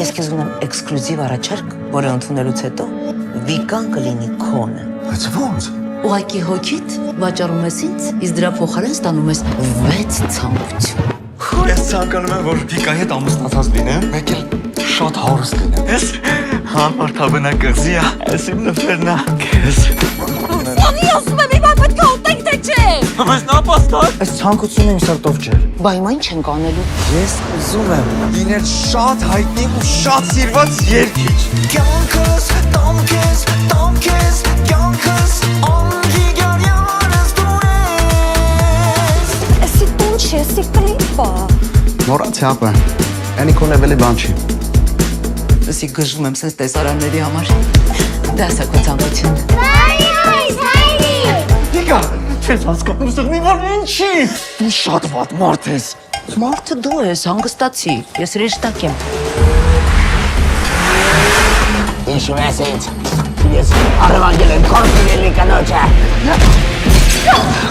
Ես քեզ ունեմ էքսկլյուզիվ առաջարկ, որը ընդունելուց հետո վիկան կլինի քոնը։ Բայց ո՞նց։ Ուղղակի հոգիդ վաճառում ես ինձ, իսկ դրա փոխարեն ստանում ես 6 ցանկություն։ Ես ցանկանում եմ, որ Վիկայի հետ ամուսնացած լինեմ, մեկ էլ շատ հարուստ լինեմ։ Ես համարտաբնակ կղզի է, ես իմ նվերնա քեզ։ Սանի ասում եմ, իմ պետք է ուտենք թե չէ։ Բայց նա պաստակ։ Այս ցանկությունը իմ սրտով չէ։ Բա հիմա ինչ ենք անելու։ Ես ուզում եմ լինել շատ հայտնի ու շատ սիրված երգիչ։ Կյանքս, տամքես, կյանքս, անգի գարյանս դու ես։ Էսի տուն չի, էսի կլիպ է։ Նորացի ապը։ Էնի քո լեվելի բան չի։ Էսի գժվում եմ սենց տեսարանների համար։ Դա սա քո ցանկությունը։ Վիկա, չես հասկանում սղմի, որ ինչի։ Դու շատ վատ մարդ ես։ Մարդը դու ես, հանգստացի։ Ես ռեշտակ եմ։ Հիշում ես ինձ։ Ես առևանգել եմ կորպիրելի կնոջը։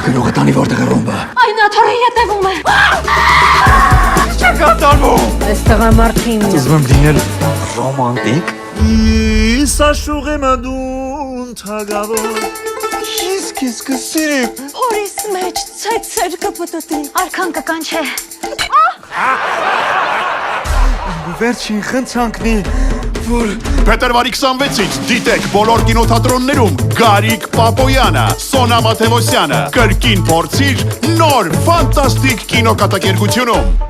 Գնողը տանի որտեղ է ռոմբը։ Այն աթորի ետևում է։ Չեմ կատարվում։ Այս տղամարդին Ուզում եմ լինել ռոմանտիկ։ Իս աշխուղեմ ադուն թագավոր Իսկ ես կսիրեմ։ հորիս մեջ ցեցեր կպտտի։ Արքան կկանչե։ Վերջին խնդրանքնի, որ Փետրվարի 26-ից դիտեք բոլոր կինոթատրոններում Գարիկ Պապոյանը, Սոնա Մաթևոսյանը, կրկին փորձիր նոր ֆանտաստիկ կինոկատակերգությունում։